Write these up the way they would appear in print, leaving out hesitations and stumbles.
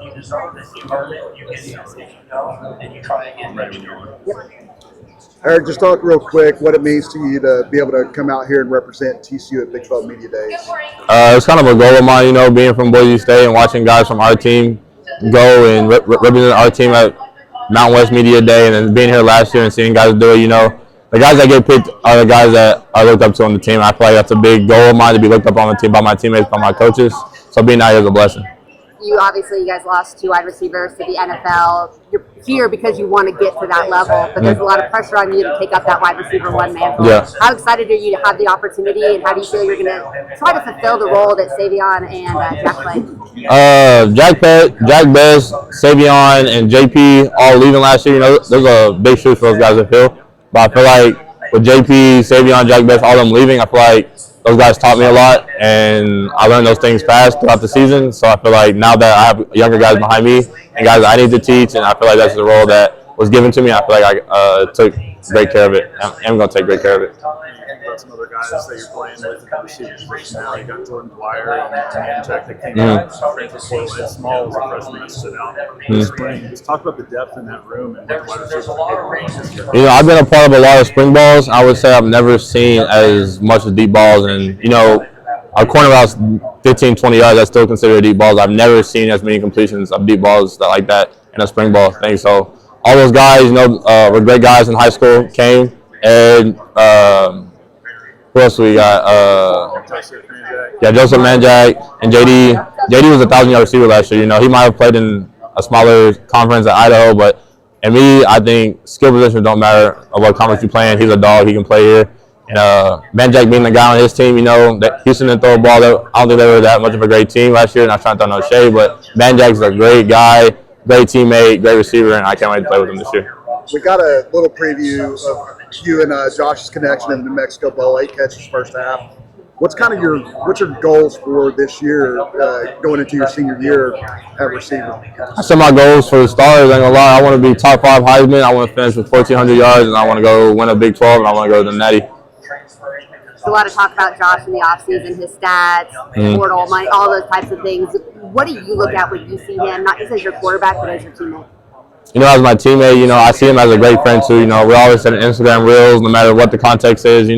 You deserve it. You earn it. You get something, and you try again next year. Eric, just talk real quick what it means to you to be able to come out here and represent TCU at Big 12 Media Days. It's kind of a goal of mine, being from Boise State and watching guys from our team go and represent our team at Mountain West Media Day, and then being here last year and seeing guys do it. The guys that get picked are the guys that I looked up to on the team. I feel like that's a big goal of mine, to be looked up on the team by my teammates, by my coaches. So being out here is a blessing. You guys lost 2 wide receivers to the NFL. You're here because you want to get to that level, but there's a lot of pressure on you to take up that wide receiver one mantle. Yeah. How excited are you to have the opportunity, and how do you feel you're going to try to fulfill the role that Savion and Jack played? Jack Bess, Savion, and JP all leaving last year. There's a big shoes for those guys to fill. But I feel like with JP, Savion, Jack Bess, all of them leaving, I feel like those guys taught me a lot, and I learned those things fast throughout the season. So I feel like now that I have younger guys behind me and guys I need to teach, and I feel like that's the role that was given to me, I feel like I took great care of it. I'm going to take great care of it. Some other guys that you're playing with in the receiver position now. You got Jordan Dwyer and Jack that came out. Transfer portal. Ed Small was a freshman that stood out this spring. Just talk about the depth in that room and what wide receivers are capable of. I've been a part of a lot of spring balls. I would say I've never seen as much of deep balls, and our corner routes 15, 20 yards, I still consider deep balls. I've never seen as many completions of deep balls like that in a spring ball thing. So all those guys, were great guys in high school. Came and who else we got? Joseph Manjack and JD. JD was a 1,000-yard receiver last year. He might have played in a smaller conference at Idaho, but and me, I think skill positions don't matter of what conference you play in. He's a dog. He can play here. And Manjack being the guy on his team, that Houston didn't throw a ball. I don't think they were that much of a great team last year, and I'm trying to throw no shade, but Manjack's a great guy, great teammate, great receiver, and I can't wait to play with him this year. We got a little preview of you and Josh's connection in the New Mexico Bowl, 8 catches first half. What's your goals for this year, going into your senior year at receiver? I set my goals for the stars. I ain't gonna lie. I want to be top 5 Heisman. I want to finish with 1,400 yards, and I want to go win a Big 12, and I want to go to the Natty. There's a lot of talk about Josh in the offseason, his stats, portal money, all those types of things. What do you look at when you see him, not just as your quarterback, but as your teammate? As my teammate, I see him as a great friend too. We're always sending Instagram reels, no matter what the context is,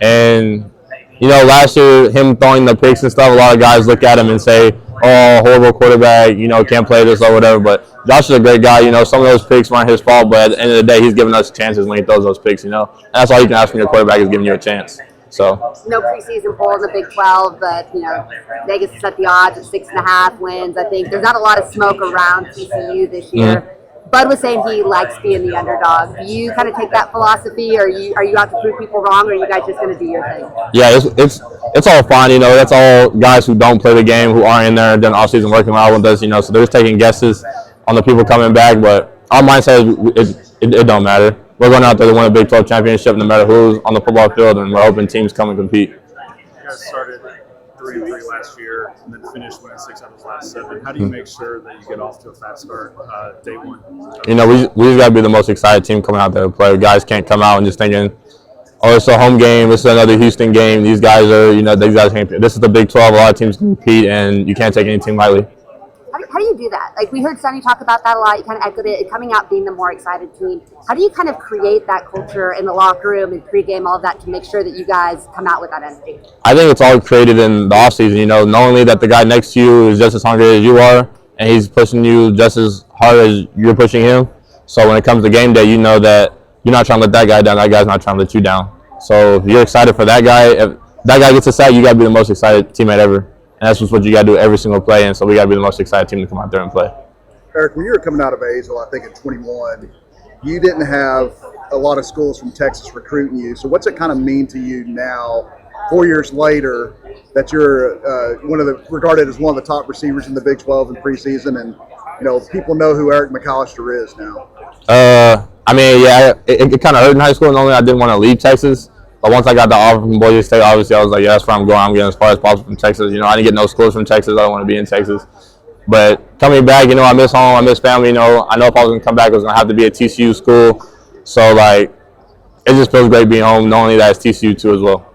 And, last year, him throwing the picks and stuff, a lot of guys look at him and say, oh, horrible quarterback, can't play this or whatever. But Josh is a great guy. Some of those picks weren't his fault, but at the end of the day, he's giving us chances when he throws those picks, And that's all you can ask from your quarterback is giving you a chance. So no preseason poll in the Big 12, but Vegas set the odds at 6.5 wins. I think there's not a lot of smoke around TCU this year. Bud was saying he likes being the underdog. Do you kind of take that philosophy, or are you out to prove people wrong, or are you guys just going to do your thing? Yeah, it's all fine. That's all guys who don't play the game, who aren't in there during the offseason working out with us. So they're just taking guesses on the people coming back. But our mindset is it don't matter. We're going out there to win a Big 12 championship, no matter who's on the football field, and we're hoping teams come and compete. You guys started 3-3 last year and then finished winning 6 out of the last 7. How do you make sure that you get off to a fast start day one? We just got to be the most excited team coming out there to play. Guys can't come out and just thinking, oh, it's a home game, this is another Houston game. These guys are, these guys can't. This is the Big 12. A lot of teams compete, and you can't take any team lightly. How do you do that? Like, we heard Sonny talk about that a lot. You kind of echoed it, coming out being the more excited team. How do you kind of create that culture in the locker room and pregame, all of that, to make sure that you guys come out with that energy? I think it's all created in the offseason, knowing that the guy next to you is just as hungry as you are, and he's pushing you just as hard as you're pushing him. So when it comes to game day, you know that you're not trying to let that guy down. That guy's not trying to let you down. So if you're excited for that guy, if that guy gets a sack, you got to be the most excited teammate ever. And that's just what you got to do every single play. And so we got to be the most excited team to come out there and play. Eric, when you were coming out of Azle, I think at 21, you didn't have a lot of schools from Texas recruiting you. So what's it kind of mean to you now, 4 years later, that you're regarded as one of the top receivers in the Big 12 in preseason, and people know who Eric McAlister is now? It kind of hurt in high school, and only I didn't want to leave Texas. But once I got the offer from Boise State, obviously I was like, yeah, that's where I'm going. I'm getting as far as possible from Texas. I didn't get no schools from Texas. I don't want to be in Texas. But coming back, I miss home. I miss family. I know if I was going to come back, it was going to have to be a TCU school. So, it just feels great being home, knowing that it's TCU too as well.